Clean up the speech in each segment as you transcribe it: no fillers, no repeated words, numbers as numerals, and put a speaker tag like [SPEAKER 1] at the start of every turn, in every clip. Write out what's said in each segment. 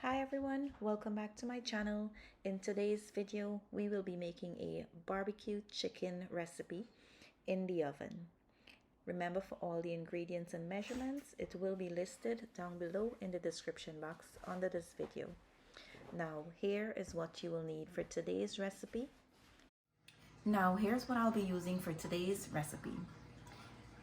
[SPEAKER 1] Hi everyone, welcome back to my channel. In today's video, we will be making a barbecue chicken recipe in the oven. Remember, for all the ingredients and measurements, it will be listed down below in the description box under this video. Now, here is what you will need for today's recipe. Now, here's what I'll be using for today's recipe.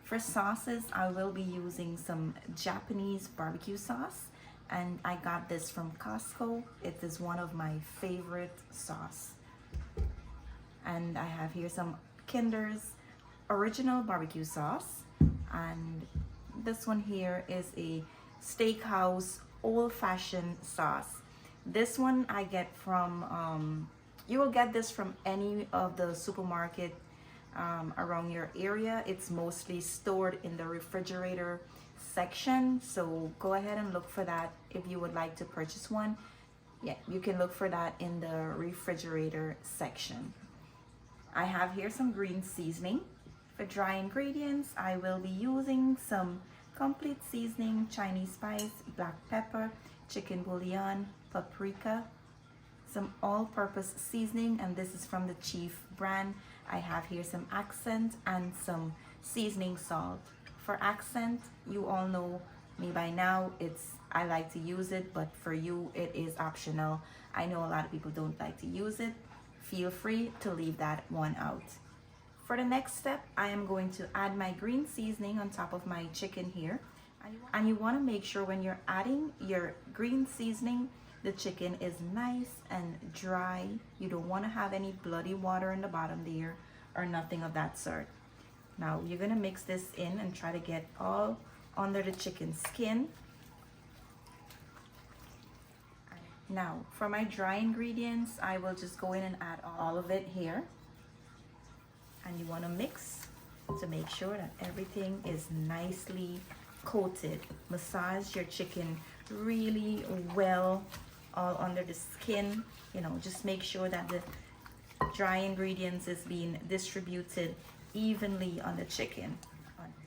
[SPEAKER 1] For sauces, I will be using some Japanese barbecue sauce, and I got this from Costco. It is one of my favorite sauce. And I have here some Kinder's original barbecue sauce, and this one here is a steakhouse old-fashioned sauce. This one I get from you will get this from any of the supermarket around your area. It's mostly stored in the refrigerator section, so go ahead and look for that if you would like to purchase one. Yeah, you can look for that in the refrigerator section. I have here some green seasoning. For dry ingredients, I will be using some Complete Seasoning, Chinese Spice, Black Pepper, Chicken Bouillon, Paprika, some All-Purpose Seasoning, and this is from the Chief brand. I have here some Accent and some Seasoning Salt. For Accent, you all know me by now. I like to use it, but for you it is optional. I know a lot of people don't like to use it. Feel free to leave that one out. For the next step, I am going to add my green seasoning on top of my chicken here. And you want to make sure when you're adding your green seasoning, the chicken is nice and dry. You don't want to have any bloody water in the bottom there or nothing of that sort. Now you're going to mix this in and try to get all under the chicken skin. Now for my dry ingredients, I will just go in and add all of it here. And you want to mix to make sure that everything is nicely coated. Massage your chicken really well all under the skin. Just make sure that the dry ingredients is being distributed evenly on the chicken.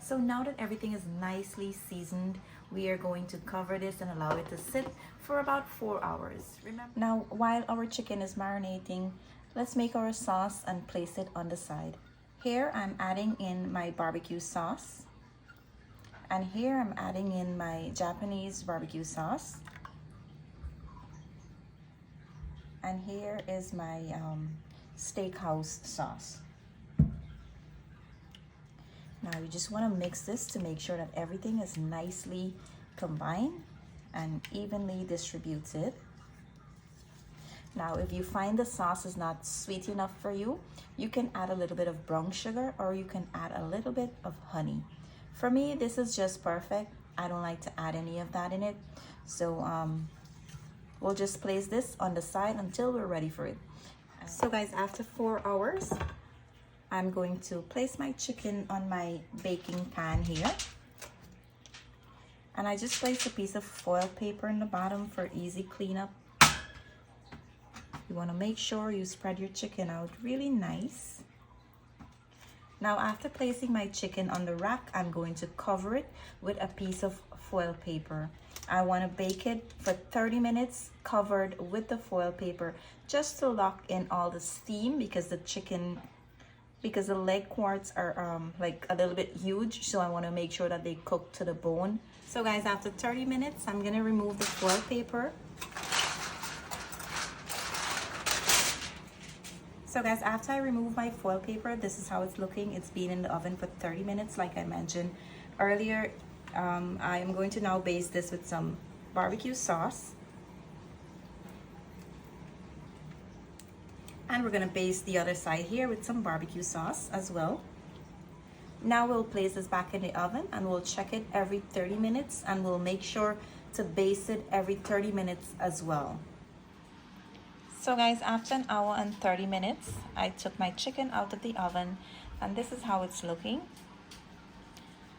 [SPEAKER 1] So now that everything is nicely seasoned, we are going to cover this and allow it to sit for about 4 hours. Now, while our chicken is marinating, let's make our sauce and place it on the side. Here I'm adding in my barbecue sauce, and here I'm adding in my Japanese barbecue sauce, and here is my steakhouse sauce. Now you just want to mix this to make sure that everything is nicely combined and evenly distributed. Now if you find the sauce is not sweet enough for you, you can add a little bit of brown sugar, or you can add a little bit of honey. For me, this is just perfect. I don't like to add any of that in it. So we'll just place this on the side until we're ready for it. So guys, after 4 hours, I'm going to place my chicken on my baking pan here. And I just placed a piece of foil paper in the bottom for easy cleanup. You want to make sure you spread your chicken out really nice. Now after placing my chicken on the rack, I'm going to cover it with a piece of foil paper. I want to bake it for 30 minutes covered with the foil paper, just to lock in all the steam, because the leg quarts are like a little bit huge, so I want to make sure that they cook to the bone. So guys, after 30 minutes, I'm going to remove the foil paper. So guys, after I remove my foil paper, this is how it's looking. It's been in the oven for 30 minutes, like I mentioned earlier. I am going to now baste this with some barbecue sauce. And we're going to baste the other side here with some barbecue sauce as well. Now we'll place this back in the oven, and we'll check it every 30 minutes, and we'll make sure to baste it every 30 minutes as well. So guys, after an hour and 30 minutes, I took my chicken out of the oven, and this is how it's looking.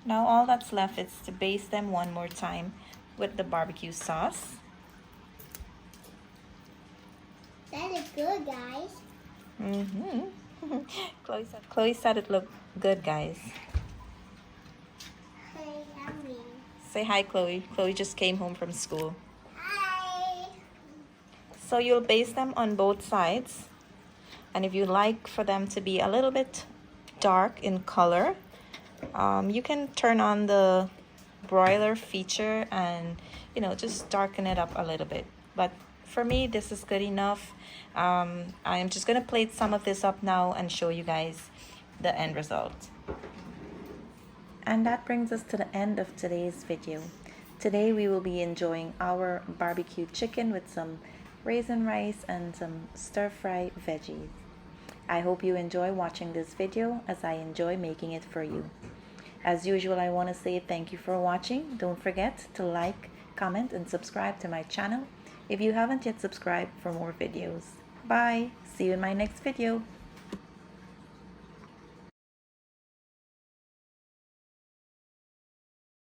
[SPEAKER 1] Now all that's left is to baste them one more time with the barbecue sauce.
[SPEAKER 2] That is good, guys.
[SPEAKER 1] Chloe said it looked good, guys.
[SPEAKER 2] Hey, yummy.
[SPEAKER 1] Say hi, Chloe. Chloe just came home from school.
[SPEAKER 2] Hi.
[SPEAKER 1] So you'll baste them on both sides. And if you like for them to be a little bit dark in color, you can turn on the broiler feature and, you know, just darken it up a little bit. But for me, this is good enough. I'm just gonna plate some of this up now and show you guys the end result. And that brings us to the end of today's video. Today we will be enjoying our barbecue chicken with some raisin rice and some stir-fry veggies. I hope you enjoy watching this video as I enjoy making it for you. As usual, I want to say thank you for watching. Don't forget to like, comment, and subscribe to my channel if you haven't yet subscribed for more videos. Bye! See you in my next video.